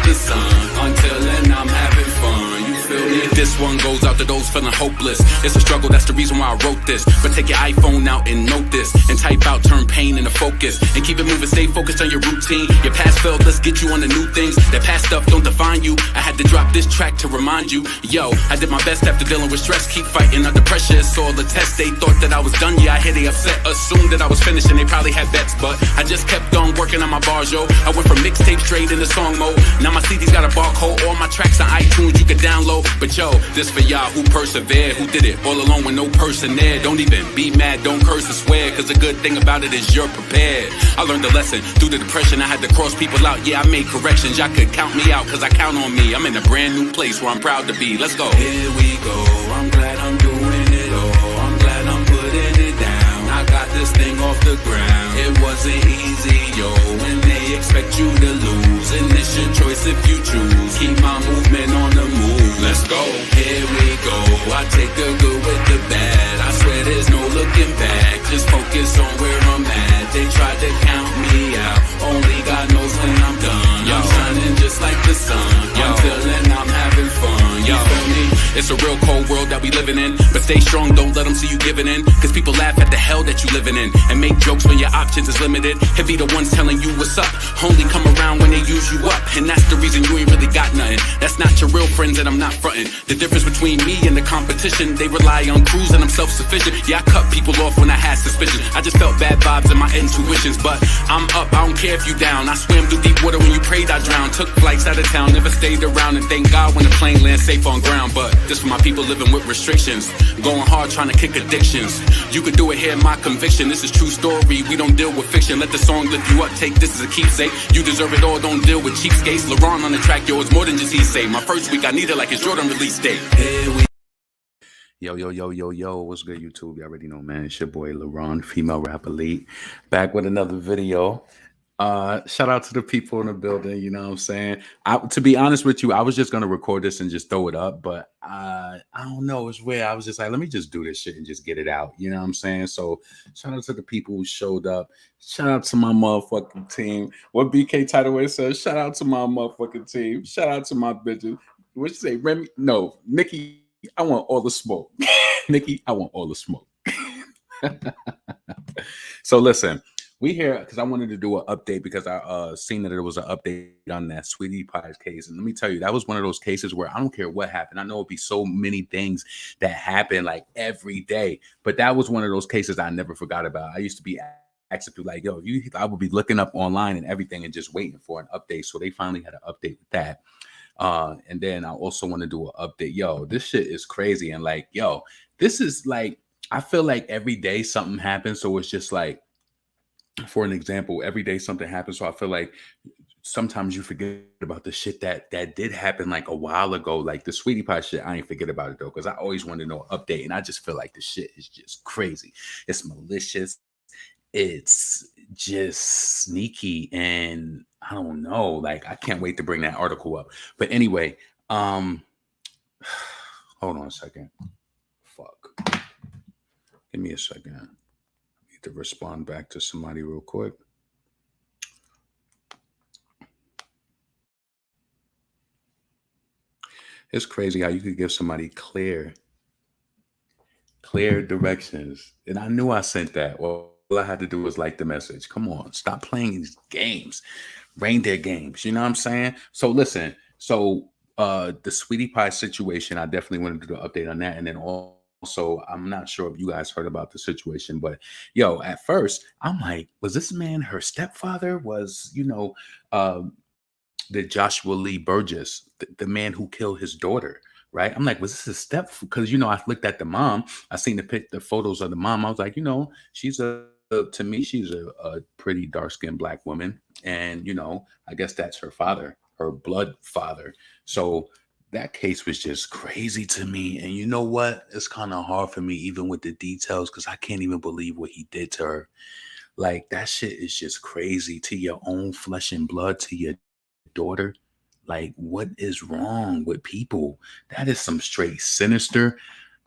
the sun. Until then, I'm having fun. You feel me? This one goes out to those feeling hopeless. It's a struggle, that's the reason why I wrote this. But take your iPhone out and note this, and type out, turn pain into focus, and keep it moving, stay focused on your routine. Your past failed, let's get you on the new things. That past stuff don't define you. I had to drop this track to remind you. Yo, I did my best after dealing with stress. Keep fighting under pressure, it's all a test. They thought that I was done, yeah, I hear they upset. Assumed that I was finished and they probably had bets, but I just kept on working on my bars, yo. I went from mixtape straight into song mode. Now my CD's got a barcode, all my tracks on iTunes you can download. But yo, this for y'all who persevered, who did it all alone with no person there. Don't even be mad, don't curse or swear, cause the good thing about it is you're prepared. I learned a lesson through the depression, I had to cross people out. Yeah, I made corrections, y'all could count me out, cause I count on me. I'm in a brand new place where I'm proud to be. Let's go. Here we go, I'm glad I'm doing it all. I'm glad I'm putting it down. I got this thing off the ground. It wasn't easy, yo, when they expect you to lose. And it's your choice if you choose. Keep my movement on the move. Let's go. Here we go. I take the good with the bad. I swear there's no looking back. Just focus on where I'm at. They tried to count me out. Only God knows when I'm done. I'm shining just like the sun. Until then, I'm having fun. You feel me? It's a real cold world that we living in, but stay strong, don't let them see you giving in, cause people laugh at the hell that you living in, and make jokes when your options is limited. It be the ones telling you what's up, only come around when they use you up, and that's the reason you ain't really got nothing. That's not your real friends and I'm not frontin'. The difference between me and the competition, they rely on crews and I'm self-sufficient. Yeah, I cut people off when I had suspicion. I just felt bad vibes in my intuitions, but I'm up, I don't care if you down. I swam through deep water when you prayed I drowned. Took flights out of town, never stayed around, and thank God when the plane lands safe on ground. But this for my people living with restrictions, going hard trying to kick addictions. You could do it here, my conviction. This is true story, we don't deal with fiction. Let the song lift you up, take this as a keepsake. You deserve it all, don't deal with cheapskates. LeBron on the track, yo, it's more than just he say. My first week I need it like it's Jordan release date. Yo, what's good, YouTube? You already know, man, it's your boy LeBron, female rap elite, back with another video. Shout out to the people in the building, you know what I'm saying? To be honest with you, I was just gonna record this and just throw it up, but I don't know, it's weird. I was just like, let me just do this shit and just get it out, you know what I'm saying? So shout out to the people who showed up. Shout out to my motherfucking team. What BK Tidaway says, shout out to my motherfucking team. Shout out to my bitches. What you say, Remy? No, Nikki, I want all the smoke. Nikki, I want all the smoke. So listen, we here because I wanted to do an update because I seen that there was an update on that Sweetie Pie's case. And let me tell you, that was one of those cases where I don't care what happened. I know it'd be so many things that happen like every day, but that was one of those cases I never forgot about. I used to be asking people like, yo, I would be looking up online and everything and just waiting for an update. So they finally had an update with that. And then I also want to do an update. Yo, this shit is crazy. And like, yo, this is like, I feel like every day something happens. So it's just like, for an example, every day something happens. So I feel like sometimes you forget about the shit that did happen like a while ago. Like the Sweetie Pie shit, I ain't forget about it though, because I always want to know an update. And I just feel like the shit is just crazy. It's malicious. It's just sneaky. And I don't know, like I can't wait to bring that article up. But anyway, hold on a second. Fuck. Give me a second. To respond back to somebody real quick. It's crazy how you could give somebody clear directions. And I knew I sent that. Well, all I had to do was like the message. Come on, stop playing these games, reindeer games. You know what I'm saying? So listen, so the Sweetie Pie situation, I definitely wanted to do an update on that. And then also, I'm not sure if you guys heard about the situation, but yo, at first I'm like, was this man her stepfather? Was, you know, the Joshua Lee Burgess, the man who killed his daughter, right? I'm like, was this his step? Because, you know, I looked at the mom, I seen the photos of the mom. I was like, you know, to me, she's a pretty dark-skinned black woman. And, you know, I guess that's her father, her blood father. So that case was just crazy to me. And you know what? It's kind of hard for me, even with the details, because I can't even believe what he did to her. Like, that shit is just crazy, to your own flesh and blood, to your daughter. Like, what is wrong with people? That is some straight sinister.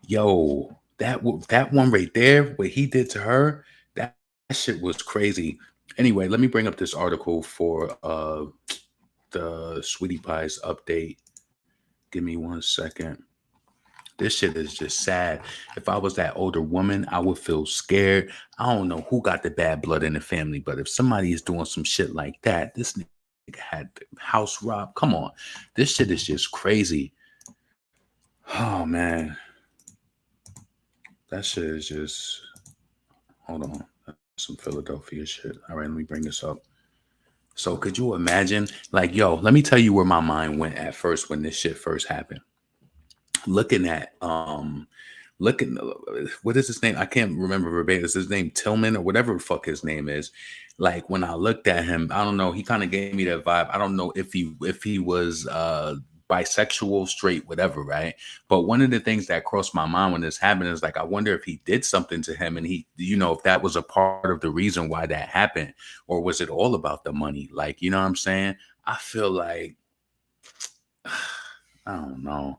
Yo, that one right there, what he did to her, that shit was crazy. Anyway, let me bring up this article for the Sweetie Pies update. Give me 1 second. This shit is just sad. If I was that older woman, I would feel scared. I don't know who got the bad blood in the family, but if somebody is doing some shit like that, this nigga had the house robbed. Come on. This shit is just crazy. Oh, man. That shit is just. Hold on. That's some Philadelphia shit. All right, let me bring this up. So, could you imagine? Like, yo, let me tell you where my mind went at first when this shit first happened. Looking at looking what is his name? I can't remember verbatim. Is his name Tillman or whatever the fuck his name is? Like when I looked at him, I don't know. He kind of gave me that vibe. I don't know if he was bisexual, straight, whatever, right? But one of the things that crossed my mind when this happened is like, I wonder if he did something to him, and he, if that was a part of the reason why that happened, or was it all about the money? Like, you know what I'm saying? I feel like I don't know.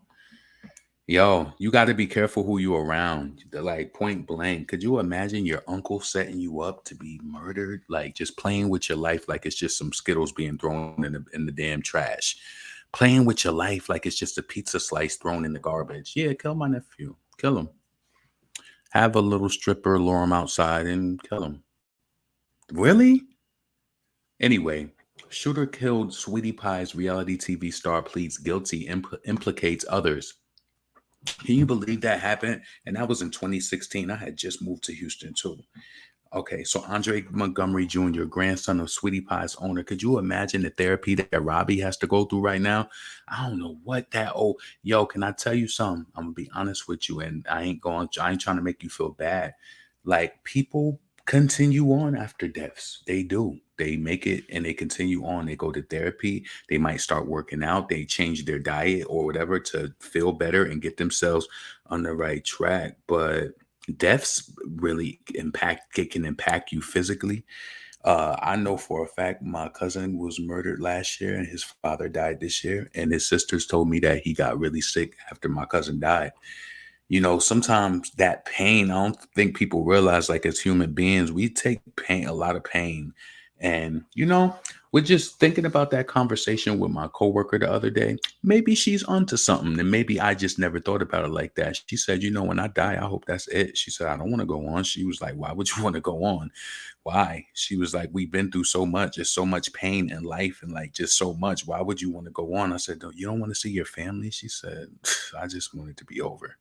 Yo, you got to be careful who you around. Like point blank, could you imagine your uncle setting you up to be murdered? Like just playing with your life like it's just some Skittles being thrown in the damn trash. Playing with your life like it's just a pizza slice thrown in the garbage. Yeah, kill my nephew. Kill him. Have a little stripper lure him outside and kill him. Really? Anyway, shooter killed Sweetie Pie's reality TV star pleads guilty, implicates others. Can you believe that happened? And that was in 2016. I had just moved to Houston too. Okay, so Andre Montgomery Jr., grandson of Sweetie Pie's owner, could you imagine the therapy that Robbie has to go through right now? I don't know what that. Oh, yo, can I tell you something? I'm gonna be honest with you, and I ain't trying to make you feel bad. Like people continue on after deaths. They do. They make it and they continue on. They go to therapy. They might start working out. They change their diet or whatever to feel better and get themselves on the right track. But deaths really can impact you physically. I know for a fact my cousin was murdered last year and his father died this year, and his sisters told me that he got really sick after my cousin died. Sometimes that pain, I don't think people realize, like as human beings, we take pain, a lot of pain. And, we're just thinking about that conversation with my coworker the other day. Maybe she's onto something, and maybe I just never thought about it like that. She said, when I die, I hope that's it. She said, I don't want to go on. She was like, why would you want to go on? Why? She was like, we've been through so much. There's so much pain in life and like just so much. Why would you want to go on? I said, no, you don't want to see your family? She said, I just want it to be over.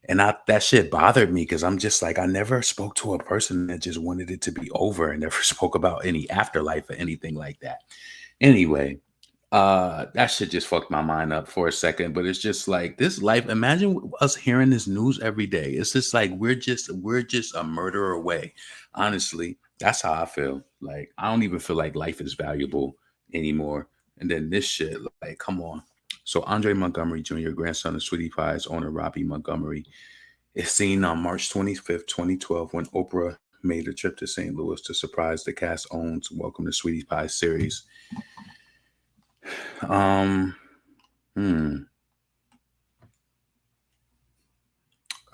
And that shit bothered me because I'm just like, I never spoke to a person that just wanted it to be over and never spoke about any afterlife or anything like that. Anyway, that shit just fucked my mind up for a second. But it's just like this life. Imagine us hearing this news every day. It's just like we're just a murder away. Honestly, that's how I feel. Like I don't even feel like life is valuable anymore. And then this shit, like, come on. So Andre Montgomery Jr., grandson of Sweetie Pie's owner Robbie Montgomery, is seen on March 25th, 2012, when Oprah made a trip to St. Louis to surprise the cast owns Welcome to Sweetie Pie series. Um, hmm.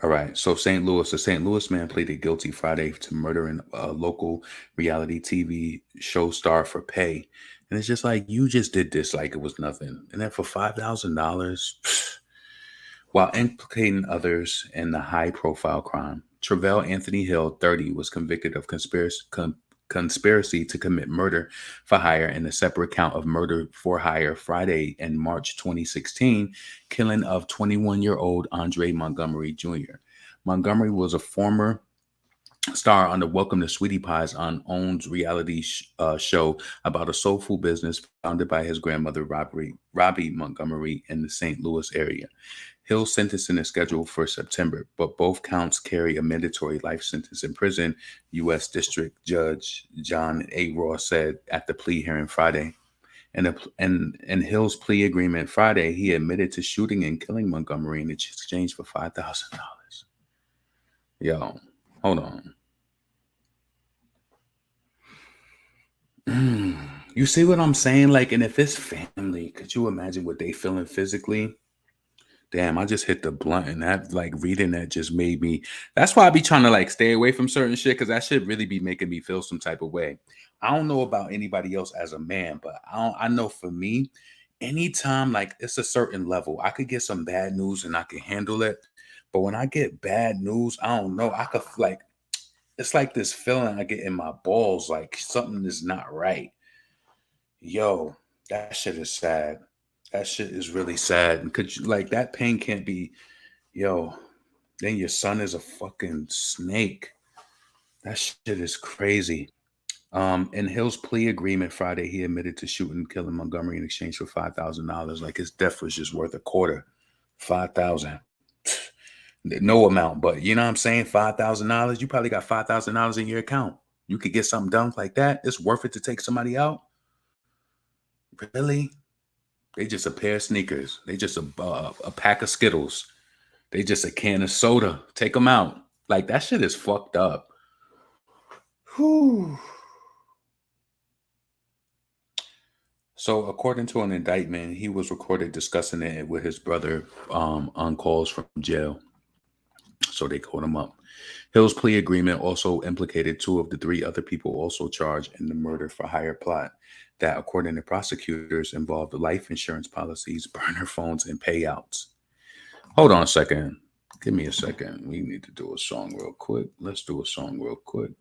All right. So a St. Louis man pleaded guilty Friday to murdering a local reality TV show star for pay. And it's just like, you just did this like it was nothing. And then for $5,000, while implicating others in the high profile crime, Travell Anthony Hill, 30, was convicted of conspiracy to commit murder for hire in a separate count of murder for hire Friday in March 2016, killing of 21-year-old Andre Montgomery Jr. Montgomery was a former star on the Welcome to Sweetie Pies on OWN's reality show about a soul food business founded by his grandmother, Robbie Montgomery, in the St. Louis area. Hill's sentencing is scheduled for September, but both counts carry a mandatory life sentence in prison, U.S. District Judge John A. Ross said at the plea hearing Friday. In Hill's plea agreement Friday, he admitted to shooting and killing Montgomery in exchange for $5,000. Yo, hold on. You see what I'm saying? Like, and if it's family, could you imagine what they feeling physically? Damn, I just hit the blunt, and that like reading that just made me. That's why I be trying to like stay away from certain shit because that shit really be making me feel some type of way. I don't know about anybody else as a man, but I know for me, anytime like it's a certain level, I could get some bad news and I can handle it. But when I get bad news, I don't know. I could like it's like this feeling I get in my balls, like something is not right. Yo, that shit is sad. That shit is really sad. And could you like that pain can't be, yo, then your son is a fucking snake. That shit is crazy. In Hill's plea agreement Friday, he admitted to shooting and killing Montgomery in exchange for $5,000. Like his death was just worth a quarter. 5,000. No amount, but you know what I'm saying? $5,000. You probably got $5,000 in your account. You could get something done like that. It's worth it to take somebody out. Really? They just a pair of sneakers. They just a pack of Skittles. They just a can of soda. Take them out. Like that shit is fucked up. Whew. So, according to an indictment, he was recorded discussing it with his brother on calls from jail. So they called him up. Hill's plea agreement also implicated two of the three other people also charged in the murder for hire plot that, according to prosecutors, involved life insurance policies, burner phones, and payouts. Hold on a second. Give me a second. We need to do a song real quick. Let's do a song real quick.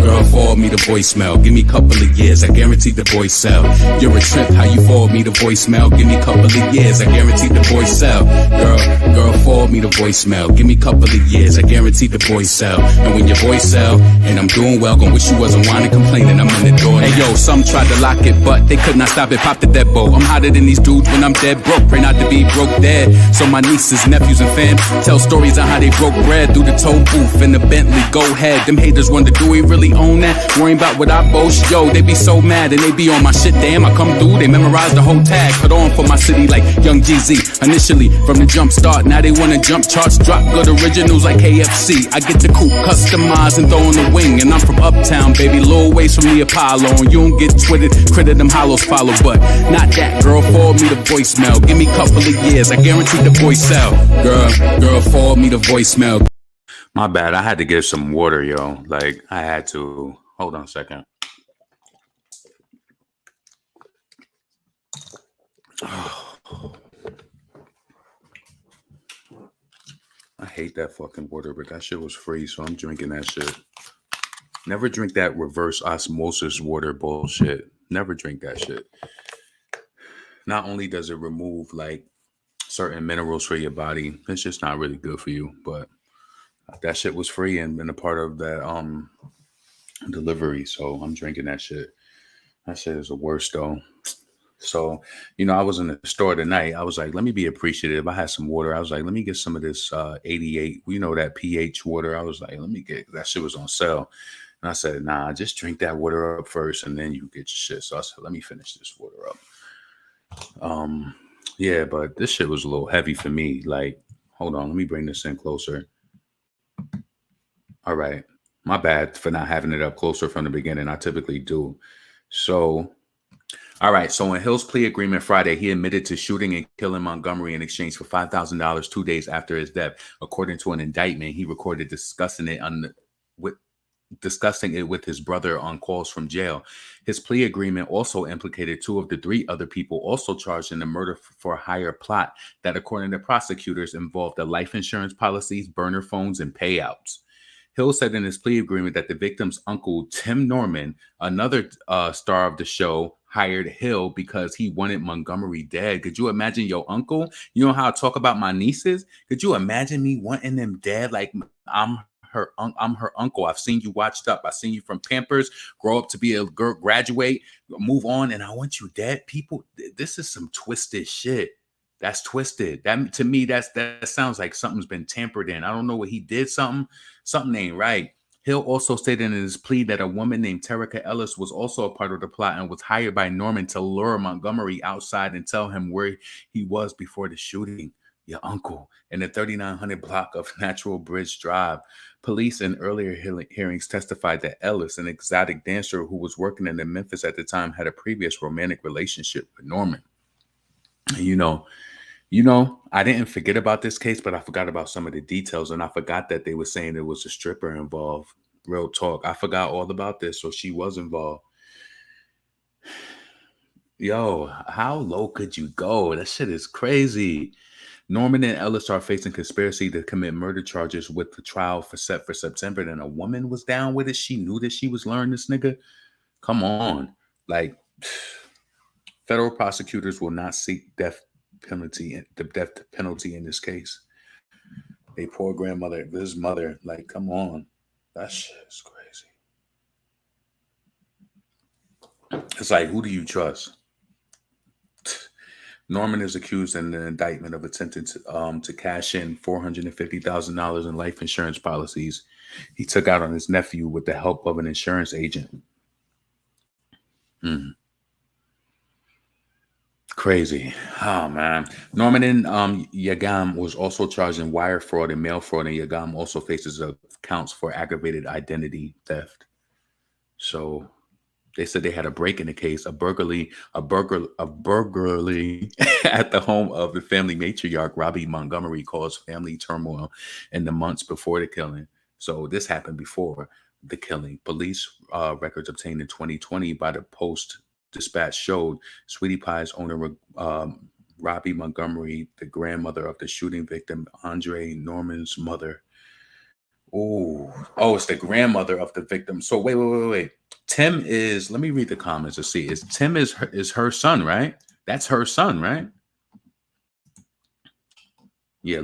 Girl, forward me the voicemail. Give me a couple of years. I guarantee the voice sell. You're a trip. How you forward me the voicemail? Give me a couple of years. I guarantee the voice sell. Girl, forward me the voicemail. Give me a couple of years. I guarantee the voice sell. And when your voice sell, and I'm doing well, gonna wish you wasn't whining, complaining. I'm in the door. Hey yo, some tried to lock it, but they could not stop it. Pop the dead bow. I'm hotter than these dudes when I'm dead broke. Pray not to be broke dead. So my nieces, nephews, and fam tell stories on how they broke bread through the toll booth in the Bentley. Go ahead. Them haters wonder, do we really own that? Worrying about what I boast. Yo, they be so mad and they be on my shit. Damn, I come through. They memorize the whole tag. Put on for my city like Young GZ. Initially from the jump start. Now they wanna jump charts. Drop good originals like KFC. I get the coupe customized and throw on the wing. And I'm from uptown, baby. Little ways from the Apollo. And you don't get twitted. Credit them hollows follow. But not that. Girl, forward me the voicemail. Give me a couple of years. I guarantee the voice sell. Girl, forward me the voicemail. My bad. I had to get some water, yo. Like, I had to. Hold on a second. I hate that fucking water, but that shit was free, so I'm drinking that shit. Never drink that reverse osmosis water bullshit. Never drink that shit. Not only does it remove, like, certain minerals for your body, it's just not really good for you, but that shit was free and been a part of that delivery, so I'm drinking that shit. That shit is the worst though. So, you know, I was in the store tonight. I was like, let me be appreciative. I had some water. I was like, let me get some of this 88, you know, that pH water. I was like, let me get that shit was on sale. And I said, nah, just drink that water up first and then you get your shit. So I said, let me finish this water up. Yeah, but this shit was a little heavy for me. Like, hold on, let me bring this in closer. All right. My bad for not having it up closer from the beginning. I typically do. So, all right. So in Hill's plea agreement Friday, he admitted to shooting and killing Montgomery in exchange for $5,000 2 days after his death. According to an indictment, he recorded discussing it with his brother on calls from jail. His plea agreement also implicated two of the three other people also charged in the murder for hire plot that, according to prosecutors, involved the life insurance policies, burner phones, and payouts. Hill said in his plea agreement that the victim's uncle, Tim Norman, another star of the show, hired Hill because he wanted Montgomery dead. Could you imagine your uncle? You know how I talk about my nieces? Could you imagine me wanting them dead? Like I'm her uncle. I've seen you watched up. I've seen you from Pampers, grow up to be a girl, graduate, move on, and I want you dead. People, this is some twisted shit. That's twisted. That to me, that sounds like something's been tampered in. I don't know what he did. Something ain't right. Hill also stated in his plea that a woman named Terica Ellis was also a part of the plot and was hired by Norman to lure Montgomery outside and tell him where he was before the shooting. Your uncle in the 3900 block of Natural Bridge Drive. Police in earlier hearings testified that Ellis, an exotic dancer who was working in Memphis at the time, had a previous romantic relationship with Norman. You know, I didn't forget about this case, but I forgot about some of the details, and I forgot that they were saying there was a stripper involved. Real talk. I forgot all about this, so she was involved. Yo, how low could you go? That shit is crazy. Norman and Ellis are facing conspiracy to commit murder charges with the trial set for September. Then a woman was down with it. She knew that she was luring this nigga. Come on. Like, federal prosecutors will not seek the death penalty in this case. A poor grandmother, his mother, like, come on. That shit is crazy. It's like, who do you trust? Norman is accused in the indictment of attempting to cash in $450,000 in life insurance policies he took out on his nephew with the help of an insurance agent. Mm. Crazy. Oh, man. Norman Yagam was also charged in wire fraud and mail fraud, and Yagam also faces counts for aggravated identity theft. So they said they had a break in the case, a burglary at the home of the family matriarch, Robbie Montgomery, caused family turmoil in the months before the killing. So this happened before the killing. Police records obtained in 2020 by the Post Dispatch showed Sweetie Pie's owner, Robbie Montgomery, the grandmother of the shooting victim, Andre Norman's mother. Oh, it's the grandmother of the victim. So wait. Tim is. Let me read the comments to see. Is Tim is her son, right? That's her son, right? Yeah.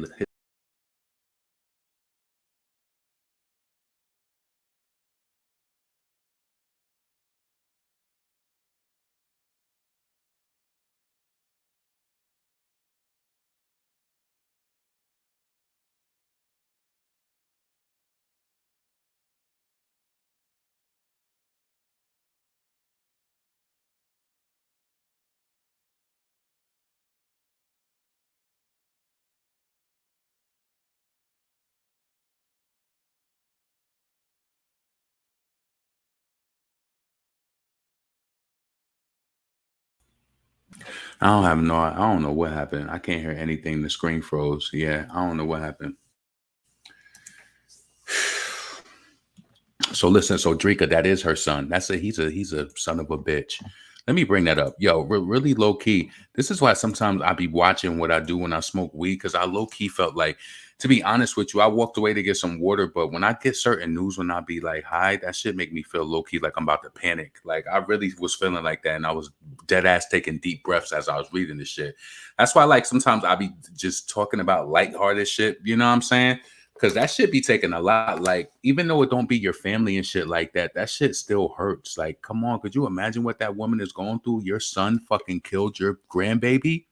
I don't know what happened. I can't hear anything. The screen froze. Yeah, I don't know what happened. So listen, so Drika, that is her son. He's a son of a bitch. Let me bring that up. Yo, really low key. This is why sometimes I be watching what I do when I smoke weed, because I low key felt like, to be honest with you, I walked away to get some water, but when I get certain news, when I be like high, that shit make me feel low key like I'm about to panic. Like I really was feeling like that, and I was dead ass taking deep breaths as I was reading this shit. That's why, like, sometimes I be just talking about lighthearted shit. You know what I'm saying? Because that shit be taking a lot. Like, even though it don't be your family and shit like that, that shit still hurts. Like, come on, could you imagine what that woman is going through? Your son fucking killed your grandbaby.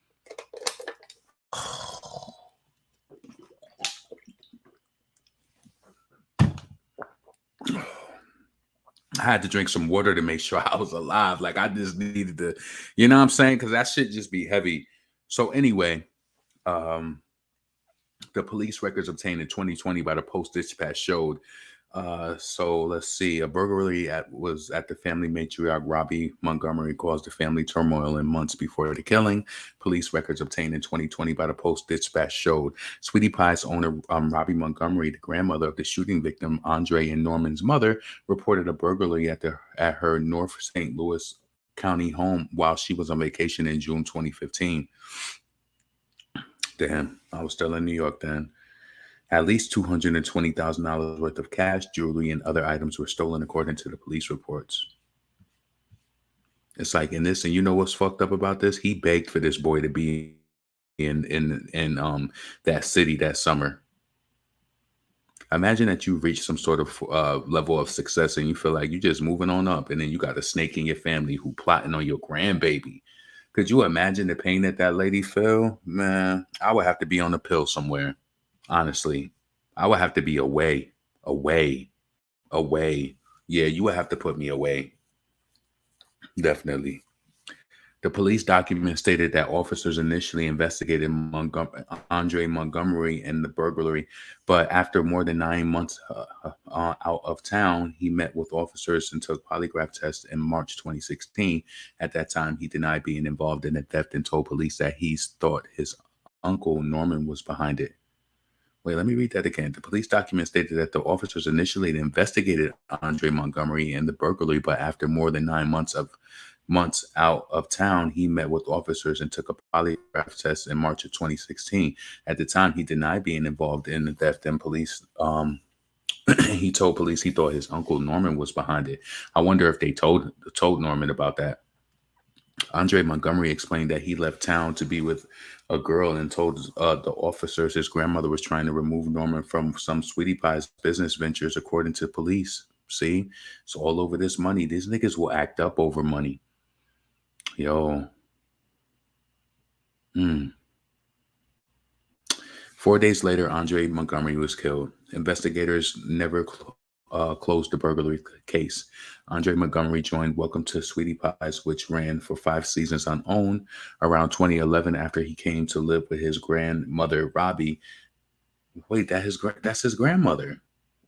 I had to drink some water to make sure I was alive. Like, I just needed to, you know what I'm saying? Because that shit just be heavy. So anyway, um, the police records obtained in 2020 by the Post Dispatch showed. So let's see. A burglary was at the family matriarch Robbie Montgomery caused the family turmoil in months before the killing. Police records obtained in 2020 by the Post Dispatch showed Sweetie Pie's owner Robbie Montgomery, the grandmother of the shooting victim Andre and Norman's mother, reported a burglary at her North St. Louis County home while she was on vacation in June 2015. Damn, I was still in New York then. At least $220,000 worth of cash, jewelry, and other items were stolen, according to the police reports. It's like in this, and you know what's fucked up about this? He begged for this boy to be in that city that summer. Imagine that you reach some sort of level of success and you feel like you're just moving on up, and then you got a snake in your family who plotting on your grandbaby. Could you imagine the pain that that lady feel? Man, I would have to be on a pill somewhere. Honestly, I would have to be away, away. Yeah, you would have to put me away. Definitely. The police document stated that officers initially investigated Andre Montgomery and the burglary, but after more than 9 months out of town, he met with officers and took polygraph tests in March 2016. At that time, he denied being involved in the theft and told police that he thought his uncle Norman was behind it. Wait, let me read that again. The police document stated that the officers initially investigated Andre Montgomery and the burglary, but after more than 9 months out of town, he met with officers and took a polygraph test in March of 2016. At the time, he denied being involved in the theft, and police he told police he thought his uncle Norman was behind it. I wonder if they told Norman about that. Andre Montgomery explained that he left town to be with a girl and told the officers his grandmother was trying to remove Norman from some Sweetie Pie's business ventures, according to police. See, it's all over this money. These niggas will act up over money. Yo. 4 days later, Andre Montgomery was killed. Investigators never closed the burglary case. Andre Montgomery joined Welcome to Sweetie Pies, which ran for 5 seasons on OWN around 2011 after he came to live with his grandmother, Robbie. Wait, that's his grandmother.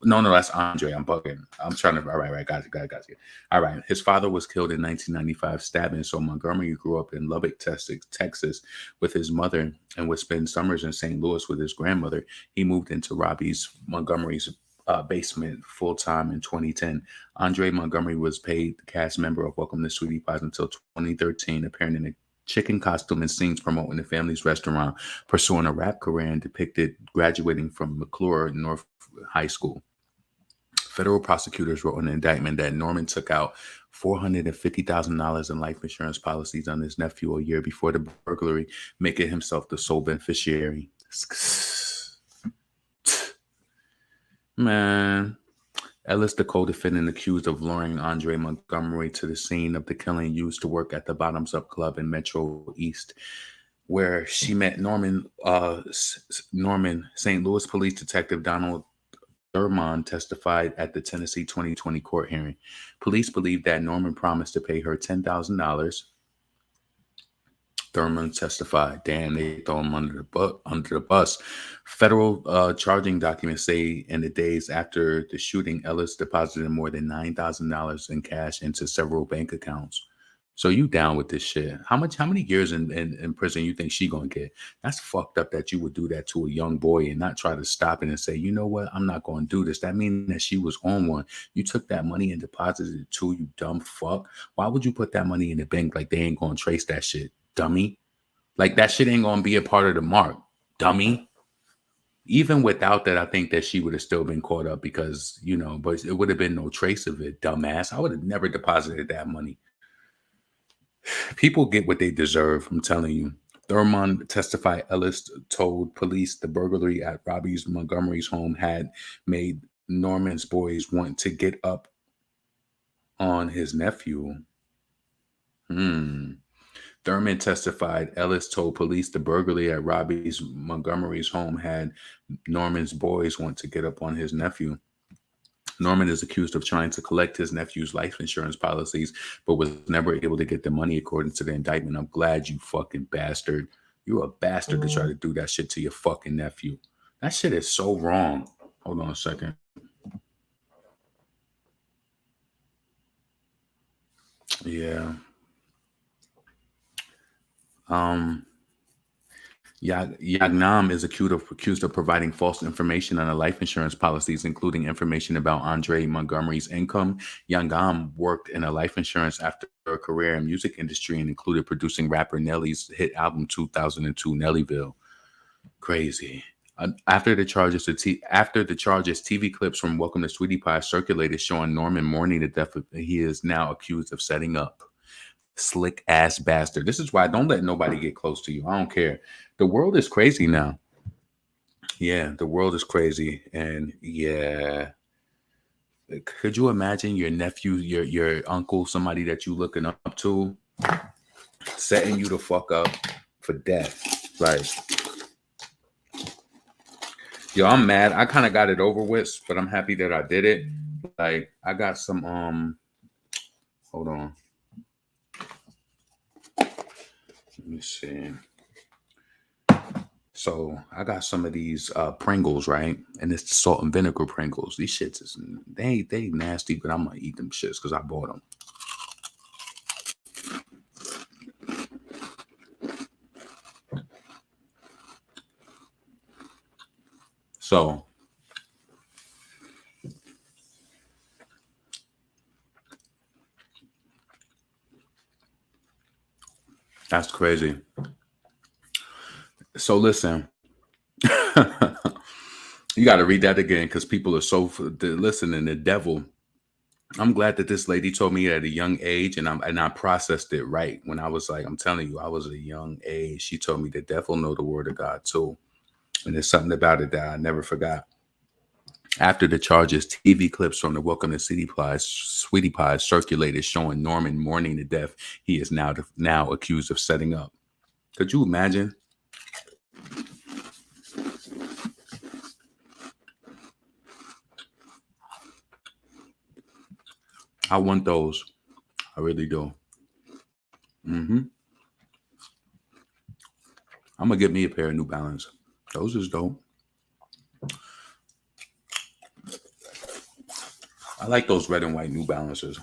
No, that's Andre. I'm bugging. I'm trying to. All right, got you. All right. His father was killed in 1995, stabbing. So Montgomery grew up in Lubbock, Texas, with his mother, and would spend summers in St. Louis with his grandmother. He moved into Montgomery's basement full time in 2010. Andre Montgomery was paid cast member of Welcome to Sweetie Pies until 2013, appearing in a chicken costume and scenes promoting the family's restaurant, pursuing a rap career, and depicted graduating from McClure North High School. Federal prosecutors wrote in an indictment that Norman took out $450,000 in life insurance policies on his nephew a year before the burglary, making himself the sole beneficiary. Man. Ellis, the co-defendant accused of luring Andre Montgomery to the scene of the killing, used to work at the Bottoms Up Club in Metro East, where she met Norman. St. Louis Police Detective Donald Thurmond testified at the Tennessee 2020 court hearing. Police believe that Norman promised to pay her $10,000. Thurmond testified. Damn, they throw him under the bus. Federal charging documents say in the days after the shooting, Ellis deposited more than $9,000 in cash into several bank accounts. So you down with this shit? How many years in prison you think she gonna get? That's fucked up that you would do that to a young boy and not try to stop it and say, you know what, I'm not gonna do this. That means that she was on one. You took that money and deposited it too, you dumb fuck. Why would you put that money in the bank like they ain't gonna trace that shit, dummy? Like that shit ain't gonna be a part of the mark, dummy. Even without that, I think that she would have still been caught up because, but it would have been no trace of it, dumbass. I would have never deposited that money. People get what they deserve, I'm telling you. Thurmond testified Ellis told police the burglary at Robbie Montgomery's home had made Norman's boys want to get up on his nephew. Thurmond testified Ellis told police the burglary at Robbie Montgomery's home had Norman's boys want to get up on his nephew. Norman is accused of trying to collect his nephew's life insurance policies, but was never able to get the money according to the indictment. I'm glad, you fucking bastard. You're a bastard to try to do that shit to your fucking nephew. That shit is so wrong. Hold on a second. Yeah. Yagnam is accused of providing false information on the life insurance policies, including information about Andre Montgomery's income. Yagnam worked in a life insurance after a career in music industry and included producing rapper Nelly's hit album 2002 Nellyville. Crazy. After the charges, TV clips from Welcome to Sweetie Pie circulated showing Norman mourning the death of he is now accused of setting up. Slick ass bastard. This is why don't let nobody get close to you. I don't care. The world is crazy now. Yeah, the world is crazy. And yeah. Could you imagine your nephew, your uncle, somebody that you looking up to, setting you the fuck up for death? Like, yo, I'm mad. I kind of got it over with, but I'm happy that I did it. Like, I got some hold on. Let me see. So I got some of these Pringles, right? And it's the salt and vinegar Pringles. These shits is they nasty, but I'm gonna eat them shits because I bought them. So that's crazy. So listen, you got to read that again because people are so listening. The devil. I'm glad that this lady told me at a young age, and I processed it right when I was like, I'm telling you, I was a young age. She told me the devil know the word of God too, and there's something about it that I never forgot. After the charges, TV clips from the Welcome to Sweetie Pies circulated showing Norman mourning the death he is now accused of setting up. Could you imagine? I want those. I really do. I'm gonna get me a pair of New Balance. Those is dope. I like those red and white New Balances.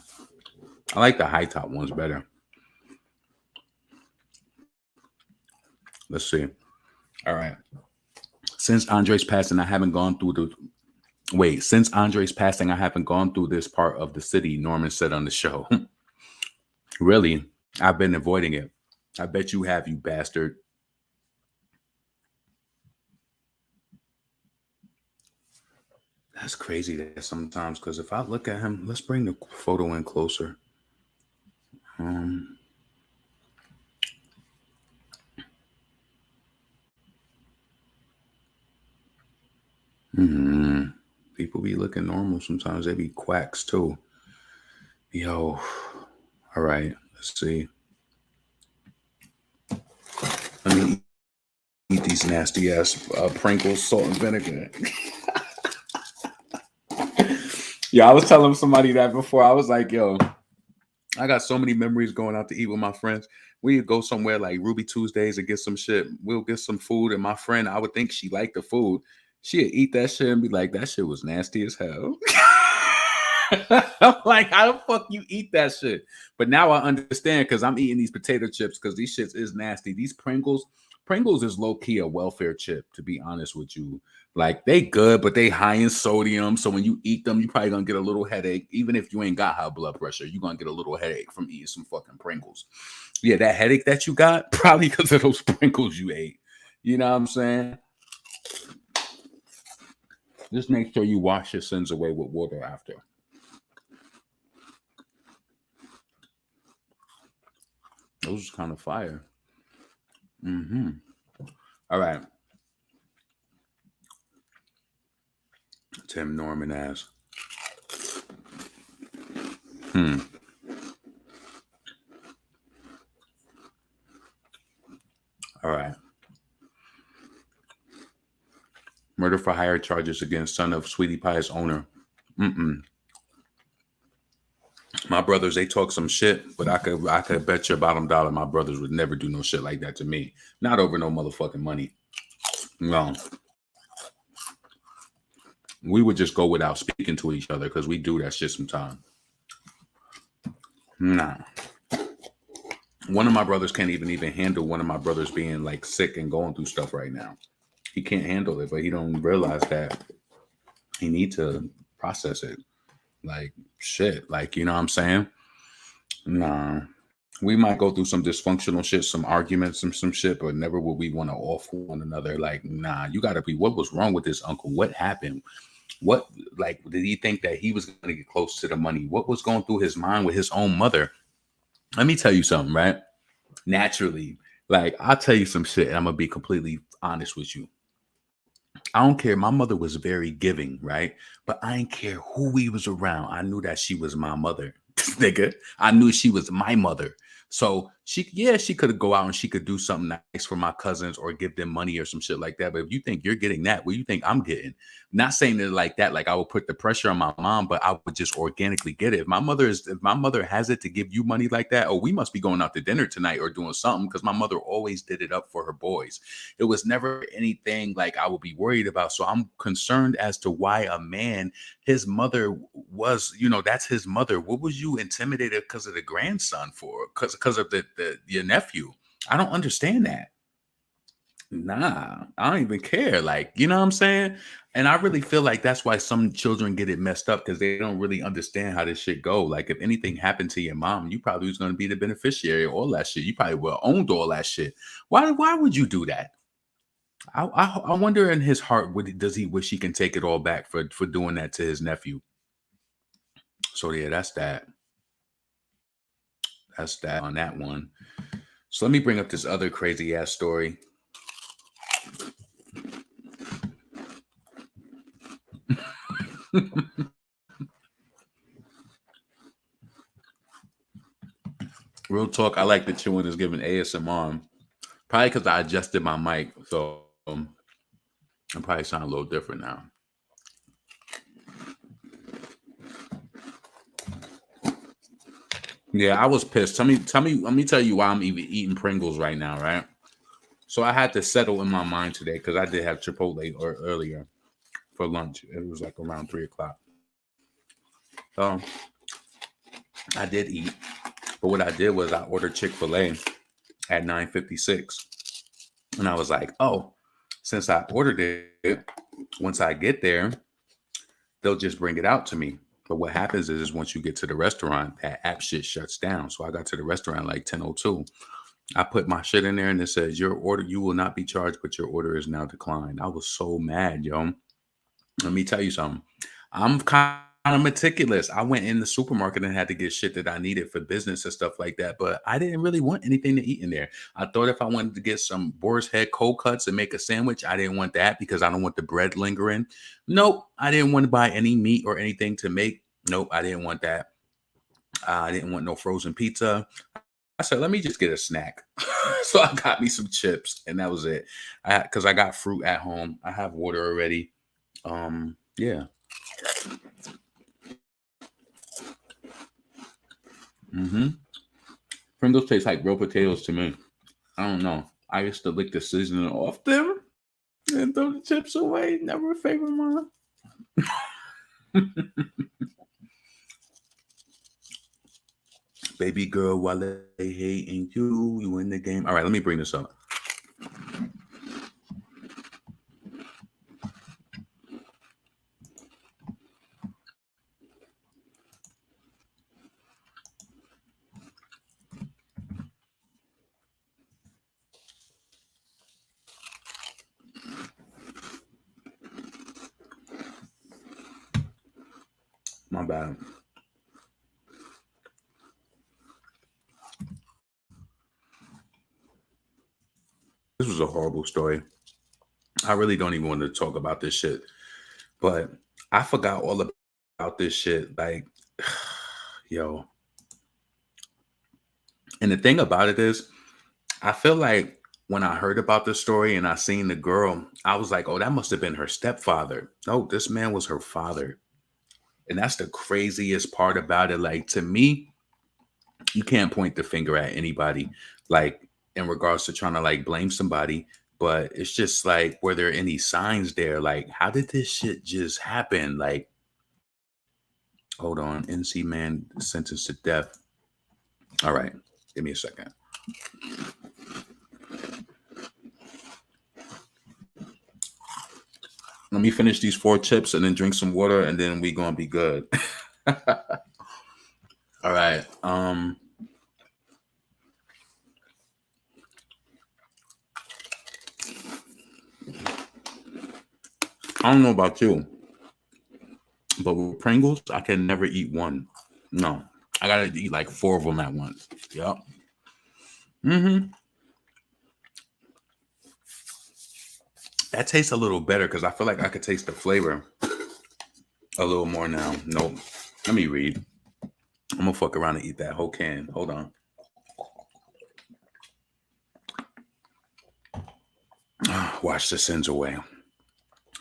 I like the high top ones better. Let's see. All right. Since Andre's passing, I haven't gone through since Andre's passing, I haven't gone through this part of the city, Norman said on the show. Really? I've been avoiding it. I bet you have, you bastard. That's crazy that sometimes, because if I look at him, let's bring the photo in closer. People be looking normal sometimes. They be quacks too. Yo. All right. Let's see. Let me eat these nasty ass Pringles, salt and vinegar. Yeah, I was telling somebody that before. I was like, yo, I got so many memories going out to eat with my friends. We'd go somewhere like Ruby Tuesdays and get some shit. We'll get some food. And my friend, I would think she liked the food. She'd eat that shit and be like, that shit was nasty as hell. I'm like, how the fuck you eat that shit? But now I understand because I'm eating these potato chips because these shits is nasty. These Pringles is low-key a welfare chip, to be honest with you. Like, they good, but they high in sodium. So when you eat them, you probably gonna get a little headache. Even if you ain't got high blood pressure, you're gonna get a little headache from eating some fucking Pringles. Yeah, that headache that you got, probably because of those Pringles you ate. You know what I'm saying? Just make sure you wash your sins away with water after. Those is kind of fire. All right. Tim Norman ass. All right. Murder for hire charges against son of Sweetie Pie's owner. My brothers, they talk some shit, but I could bet you $1 my brothers would never do no shit like that to me. Not over no motherfucking money. No. We would just go without speaking to each other because we do that shit sometimes. Nah. One of my brothers can't even handle one of my brothers being like sick and going through stuff right now. He can't handle it, but he don't realize that he need to process it. Like, shit. Like, you know what I'm saying? Nah. We might go through some dysfunctional shit, some arguments and some shit, but never will we want to off one another. Like, nah, you got to be, what was wrong with this uncle? What happened? What, like, did he think that he was going to get close to the money? What was going through his mind with his own mother? Let me tell you something, right? Naturally, like, I'll tell you some shit and I'm going to be completely honest with you. I don't care. My mother was very giving, right? But I didn't care who we was around. I knew that she was my mother, nigga. I knew she was my mother. So she could go out and she could do something nice for my cousins or give them money or some shit like that. But if you think you're getting that, what do you think I'm getting? Not saying it like that, like I would put the pressure on my mom, but I would just organically get it. If my mother has it to give you money like that, oh, we must be going out to dinner tonight or doing something because my mother always did it up for her boys. It was never anything like I would be worried about. So I'm concerned as to why a man, his mother was, that's his mother. What was you intimidated because of the grandson for? Because of the your nephew? I don't understand that. Nah, I don't even care. Like, you know what I'm saying? And I really feel like that's why some children get it messed up because they don't really understand how this shit go. Like, if anything happened to your mom, you probably was going to be the beneficiary of all that shit. You probably would have owned all that shit. Why would you do that? I wonder in his heart, does he wish he can take it all back for doing that to his nephew? So yeah, that's that on that one. So let me bring up this other crazy ass story. Real talk, I like the chewing is giving ASMR. Probably because I adjusted my mic, so I probably sound a little different now. Yeah, I was pissed. Let me tell you why I'm even eating Pringles right now, right? So I had to settle in my mind today because I did have Chipotle earlier for lunch. It was like around 3 o'clock. So I did eat, but what I did was I ordered Chick-fil-A at 9:56, and I was like, oh, since I ordered it, once I get there, they'll just bring it out to me. But what happens is once you get to the restaurant, that app shit shuts down. So I got to the restaurant like 10:02. I put my shit in there and it says, your order, you will not be charged, but your order is now declined. I was so mad, yo. Let me tell you something. I'm kind of meticulous. I went in the supermarket and had to get shit that I needed for business and stuff like that, but I didn't really want anything to eat in there. I thought if I wanted to get some boar's head cold cuts and make a sandwich, I didn't want that because I don't want the bread lingering. Nope, I didn't want to buy any meat or anything to make. Nope, I didn't want that. I didn't want no frozen pizza. I said, let me just get a snack. So I got me some chips, and that was it. Because I got fruit at home. I have water already. Yeah. Mm-hmm. Pringles taste like real potatoes to me. I don't know. I used to lick the seasoning off them and throw the chips away. Never a favorite mine. Baby girl, while they hating you, you win the game. All right, let me bring this up. My bad. This was a horrible story. I really don't even want to talk about this shit. But I forgot all about this shit. Like, yo. And the thing about it is, I feel like when I heard about this story and I seen the girl, I was like, oh, that must have been her stepfather. No, this man was her father. And that's the craziest part about it. Like, to me, you can't point the finger at anybody, like, in regards to trying to like blame somebody. But it's just like, were there any signs there? Like, how did this shit just happen? Like, hold on. NC man sentenced to death. All right. Give me a second. Let me finish these 4 chips and then drink some water and then we gonna be good. All right. I don't know about you, but with Pringles, I can never eat one. No. I gotta eat like 4 of them at once. Yep. Mm-hmm. That tastes a little better because I feel like I could taste the flavor a little more now. Nope. Let me read. I'm gonna fuck around and eat that whole can. Hold on. Wash the sins away.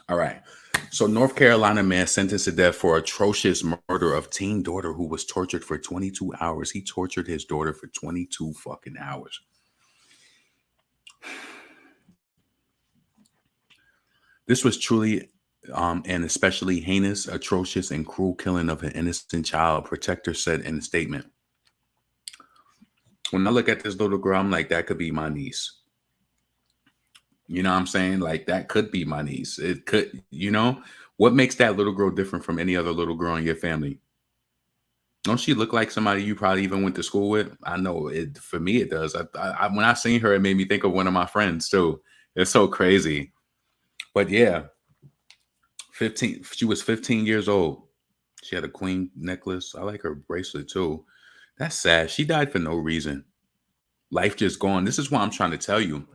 All right. So, North Carolina man sentenced to death for atrocious murder of teen daughter who was tortured for 22 hours. He tortured his daughter for 22 fucking hours. This was truly and especially heinous, atrocious, and cruel killing of an innocent child, protector said in a statement. When I look at this little girl, I'm like, that could be my niece. You know what I'm saying? Like, that could be my niece. It could, what makes that little girl different from any other little girl in your family? Don't she look like somebody you probably even went to school with? I know it. For me, it does. When I seen her, it made me think of one of my friends too. It's so crazy. But yeah, 15. She was 15 years old. She had a queen necklace. I like her bracelet too. That's sad. She died for no reason. Life just gone. This is what I'm trying to tell you.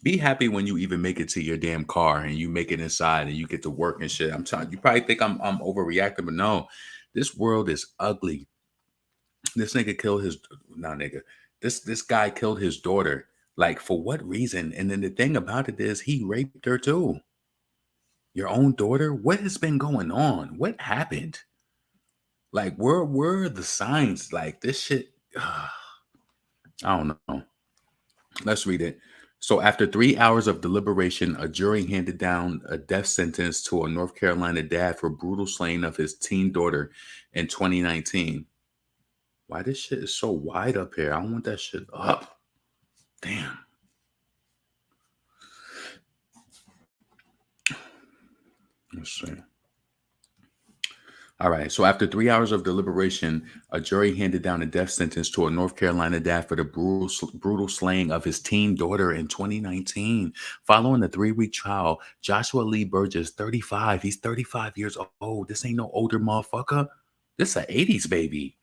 Be happy when you even make it to your damn car and you make it inside and you get to work and shit. I'm telling you, probably think I'm overreacting, but no, this world is ugly. This nigga killed his nah nigga. This guy killed his daughter. Like for what reason? And then the thing about it is he raped her too. Your own daughter? What has been going on? What happened? Like where are the signs? Like this shit. I don't know. Let's read it. So, after 3 hours of deliberation, a jury handed down a death sentence to a North Carolina dad for brutal slaying of his teen daughter in 2019. Why this shit is so wide up here? I want that shit up. Damn. Let's see. All right. So after 3 hours of deliberation, a jury handed down a death sentence to a North Carolina dad for the brutal slaying of his teen daughter in 2019. Following a 3-week trial, Joshua Lee Burgess, 35, he's 35 years old. This ain't no older motherfucker. This an 80s baby.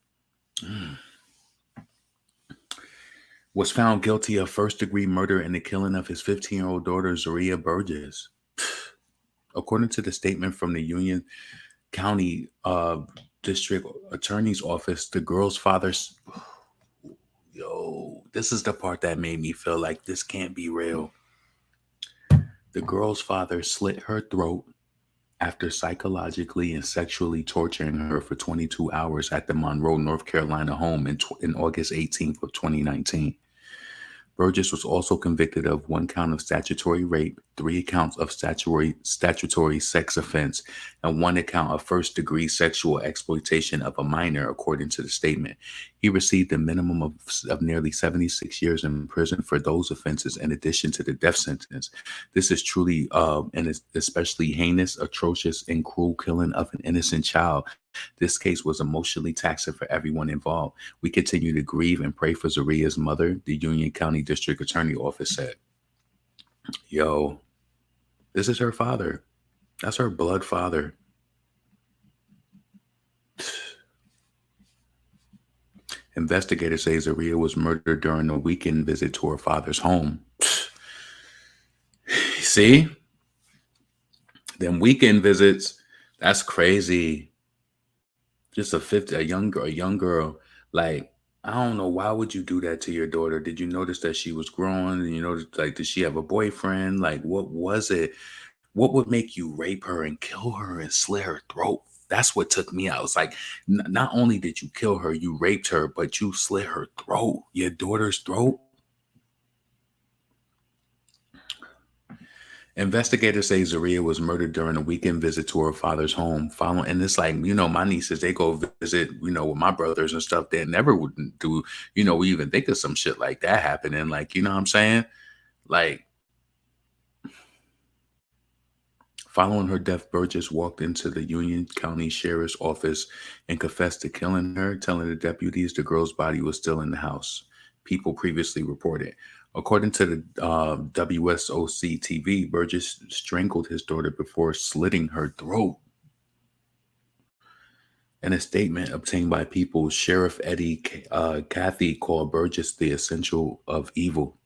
Was found guilty of first-degree murder in the killing of his 15-year-old daughter, Zaria Burgess. According to the statement from the Union County District Attorney's Office, the girl's father. Yo, this is the part that made me feel like this can't be real. The girl's father slit her throat after psychologically and sexually torturing her for 22 hours at the Monroe, North Carolina home in August 18th of 2019. Burgess was also convicted of 1 count of statutory rape, 3 counts of statutory sex offense, and 1 account of first-degree sexual exploitation of a minor, according to the statement. He received a minimum of nearly 76 years in prison for those offenses, in addition to the death sentence. This is truly an especially heinous, atrocious, and cruel killing of an innocent child. This case was emotionally taxing for everyone involved. We continue to grieve and pray for Zaria's mother, the Union County District Attorney Office said. Yo, this is her father. That's her blood father. Investigators say Zaria was murdered during a weekend visit to her father's home. See? Them weekend visits, that's crazy. Just a young girl. Like, I don't know, why would you do that to your daughter? Did you notice that she was growing? And you notice, like, did she have a boyfriend? Like, what was it? What would make you rape her and kill her and slit her throat? That's what took me out. It's like, not only did you kill her, you raped her, but you slit her throat, your daughter's throat. Investigators say Zaria was murdered during a weekend visit to her father's home. And it's like, my nieces, they go visit, with my brothers and stuff. They never would do, we even think of some shit like that happening. Like, you know what I'm saying? Like, following her death, Burgess walked into the Union County Sheriff's Office and confessed to killing her, telling the deputies the girl's body was still in the house. People previously reported. According to the WSOC TV, Burgess strangled his daughter before slitting her throat. In a statement obtained by People, Sheriff Eddie Cathy called Burgess the essential of evil.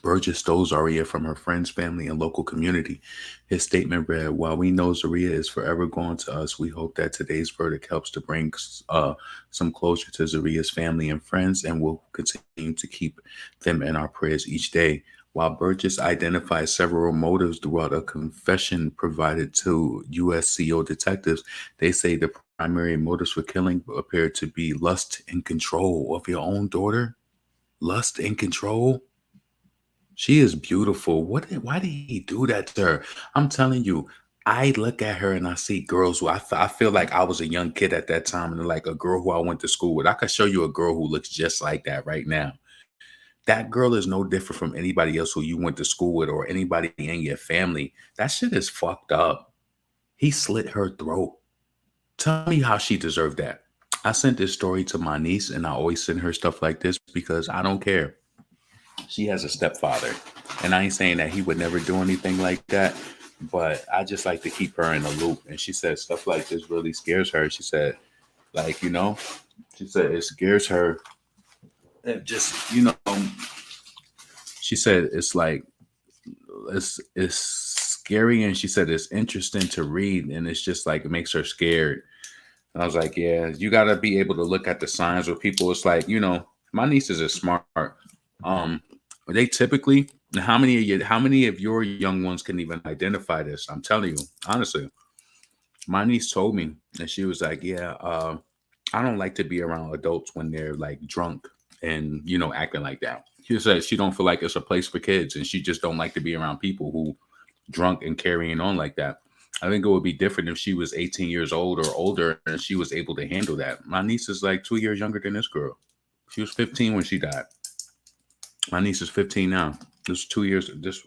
Burgess stole Zaria from her friends, family, and local community. His statement read, "While we know Zaria is forever gone to us, we hope that today's verdict helps to bring some closure to Zaria's family and friends, and we'll continue to keep them in our prayers each day. While Burgess identified several motives throughout a confession provided to USCO detectives, they say the primary motives for killing appear to be lust and control of your own daughter. Lust and control? She is beautiful. Why did he do that to her? I'm telling you, I look at her and I see girls who I feel like I was a young kid at that time and like a girl who I went to school with. I could show you a girl who looks just like that right now. That girl is no different from anybody else who you went to school with or anybody in your family. That shit is fucked up. He slit her throat. Tell me how she deserved that. I sent this story to my niece and I always send her stuff like this because I don't care. She has a stepfather. And I ain't saying that he would never do anything like that, but I just like to keep her in the loop. And she said stuff like this really scares her. She said, like, she said it scares her. It just, she said it's like it's scary, and she said it's interesting to read, and it's just like it makes her scared. And I was like, yeah, you gotta be able to look at the signs with people. It's like, my nieces are smart. They typically, how many of your young ones can even identify this? I'm telling you, honestly. My niece told me, and she was like, yeah, I don't like to be around adults when they're like drunk and acting like that. She said she don't feel like it's a place for kids, and she just don't like to be around people who drunk and carrying on like that. I think it would be different if she was 18 years old or older and she was able to handle that. My niece is like 2 years younger than this girl. She was 15 when she died. My niece is 15 now. This was 2 years. This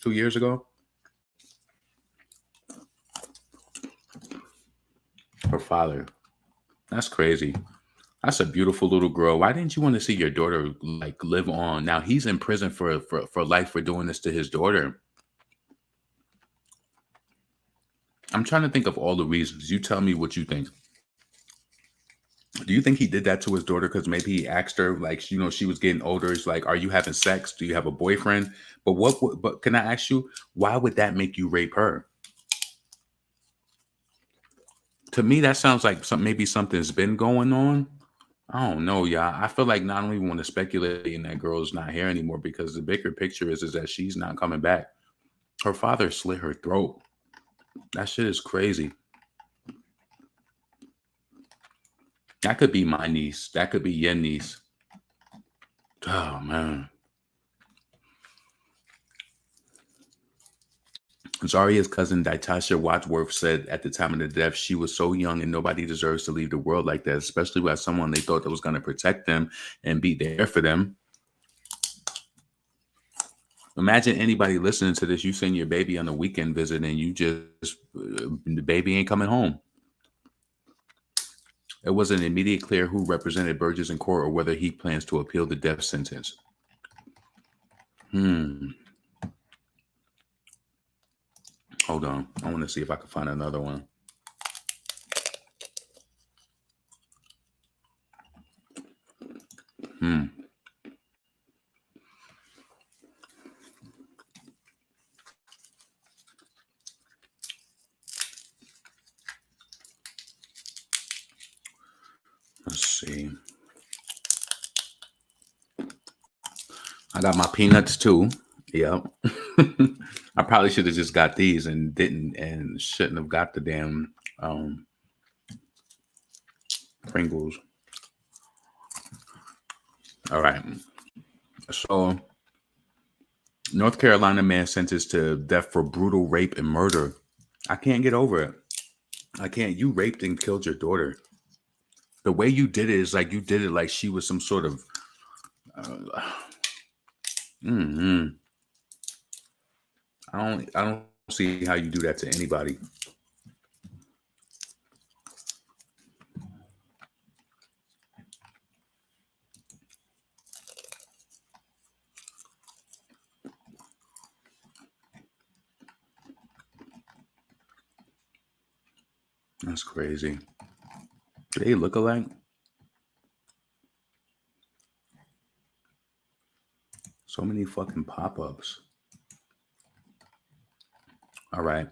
2 years ago. Her father. That's crazy. That's a beautiful little girl. Why didn't you want to see your daughter like live on? Now he's in prison for life for doing this to his daughter. I'm trying to think of all the reasons. You tell me what you think. Do you think he did that to his daughter because maybe he asked her, like, she was getting older? It's like, are you having sex? Do you have a boyfriend? But but can I ask you, why would that make you rape her? To me, that sounds like maybe something's been going on. I don't know, y'all. I feel like not only want to speculate and that girl's not here anymore because the bigger picture is that she's not coming back. Her father slit her throat. That shit is crazy. That could be my niece. That could be your niece. Oh man. Zaria's cousin Ditasha Wadsworth said at the time of the death, she was so young and nobody deserves to leave the world like that, especially with someone they thought that was going to protect them and be there for them. Imagine anybody listening to this. You send your baby on a weekend visit and the baby ain't coming home. It wasn't immediately clear who represented Burgess in court or whether he plans to appeal the death sentence. Hold on. I want to see if I can find another one. Let's see. I got my peanuts too. Yep. I probably should have just got these and shouldn't have got the damn Pringles. All right. So, North Carolina man sentenced to death for brutal rape and murder. I can't get over it. I can't. You raped and killed your daughter. The way you did it is like you did it like she was some sort of. I don't see how you do that to anybody. That's crazy. Do they look alike? So many fucking pop-ups. All right.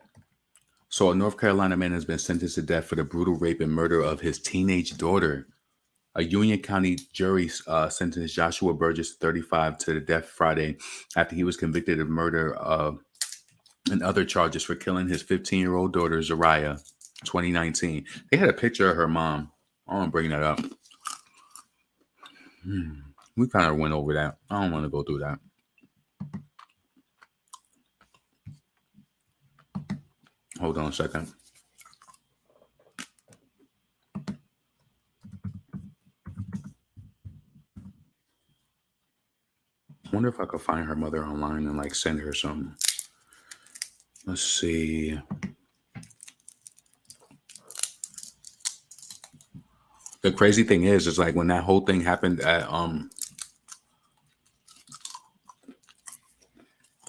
So a North Carolina man has been sentenced to death for the brutal rape and murder of his teenage daughter. A Union County jury sentenced Joshua Burgess, 35, to the death Friday after he was convicted of murder and other charges for killing his 15-year-old daughter, Zariah, 2019. They had a picture of her mom. I want to bring that up. We kind of went over that. I don't want to go through that. Hold on a second. I wonder if I could find her mother online and like send her some. Let's see. The crazy thing is like when that whole thing happened at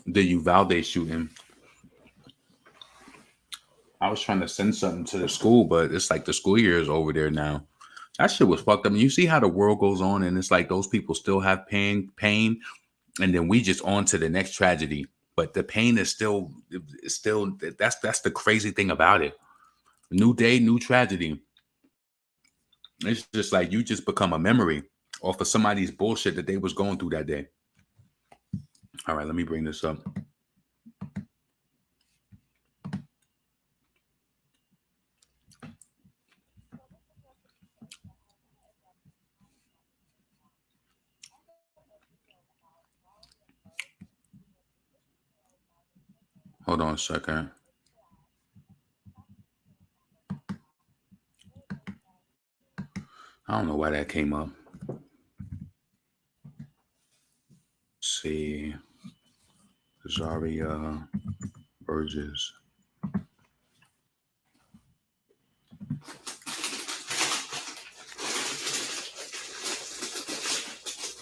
the Uvalde shooting, I was trying to send something to the school, but it's like the school year is over there now. That shit was fucked up. I mean, you see how the world goes on, and it's like those people still have pain, and then we just on to the next tragedy. But the pain is still. That's the crazy thing about it. New day, new tragedy. It's just like you just become a memory off of somebody's bullshit that they was going through that day. All right, let me bring this up. Hold on a second. I don't know why that came up. Let's see. Zaria Burgess.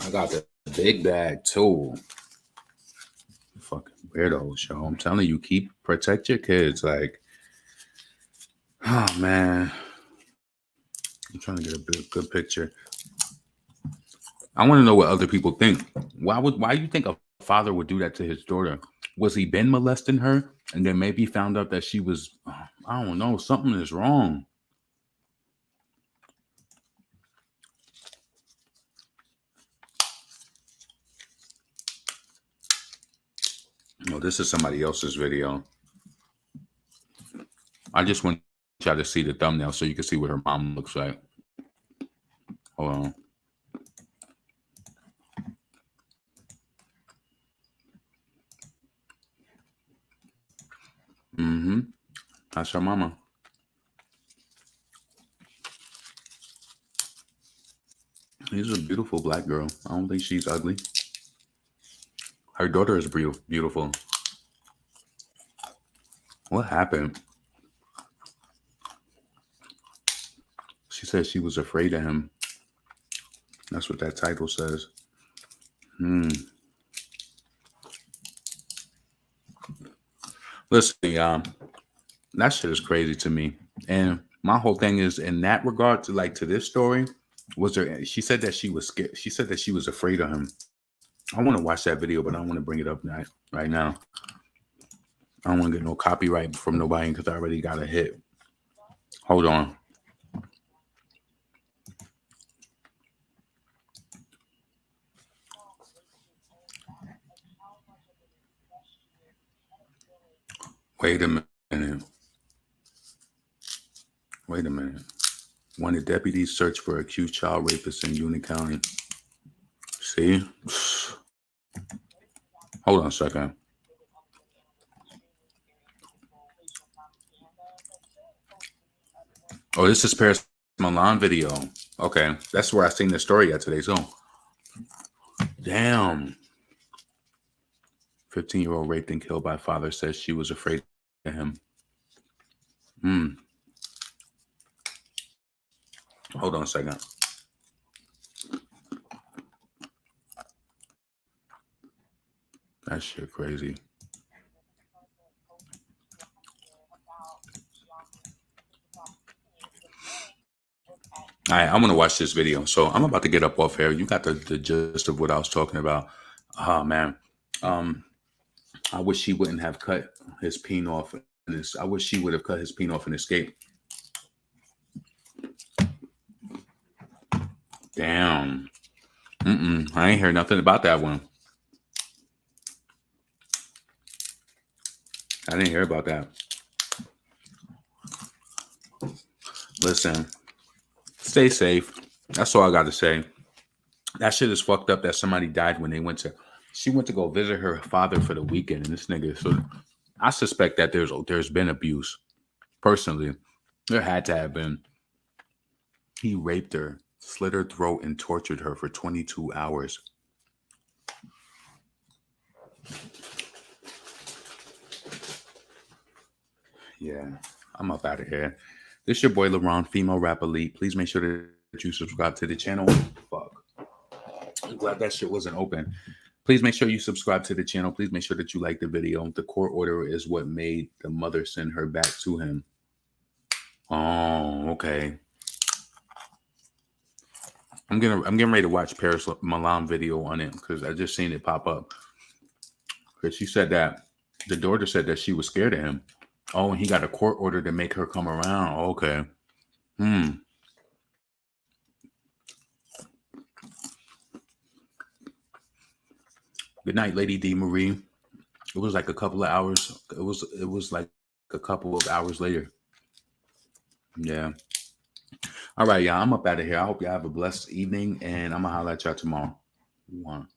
I got the big bag too. Fucking weirdos, yo. I'm telling you, protect your kids. Like, oh man. I'm trying to get a good picture. I want to know what other people think. Why you think a father would do that to his daughter? Was he been molesting her? And then maybe found out that she was, I don't know, something is wrong. No, this is somebody else's video. I just want y'all to see the thumbnail so you can see what her mom looks like. Hold on. That's her mama. She's a beautiful black girl. I don't think she's ugly. Her daughter is beautiful. What happened? She said she was afraid of him. That's what that title says. Listen, y'all, that shit is crazy to me. And my whole thing is in that regard to this story, she said that she was scared. She said that she was afraid of him. I want to watch that video, but I don't want to bring it up right now. I don't want to get no copyright from nobody because I already got a hit. Hold on. Wait a minute. When the deputies search for accused child rapists in Union County. See? Hold on a second. Oh, this is Paris Milan video. Okay, that's where I seen the story at today. So, damn. 15-year-old raped and killed by father says she was afraid of him. Hold on a second. That shit crazy. All right, I'm gonna watch this video. So I'm about to get up off here. You got the gist of what I was talking about. Oh man. I wish he wouldn't have cut his peen off. I wish she would have cut his peen off and escaped. Damn. I ain't heard nothing about that one. I didn't hear about that. Listen, stay safe. That's all I got to say. That shit is fucked up that somebody died when she went to go visit her father for the weekend, and this nigga. So I suspect that there's been abuse. Personally, there had to have been. He raped her, slit her throat, and tortured her for 22 hours. Yeah, I'm up out of here. This your boy LeBron, female rap elite. Please make sure that you subscribe to the channel. Fuck. I'm glad that shit wasn't open. Please make sure you subscribe to the channel. Please make sure that you like the video. The court order is what made the mother send her back to him. Oh, okay. I'm getting ready to watch Paris Milan video on it because I just seen it pop up. Because she said that the daughter said that she was scared of him. Oh, and he got a court order to make her come around. Okay. Good night, Lady D Marie. It was like a couple of hours. It was like a couple of hours later. Yeah. All right, y'all. I'm up out of here. I hope y'all have a blessed evening, and I'm gonna holler at y'all tomorrow. 1.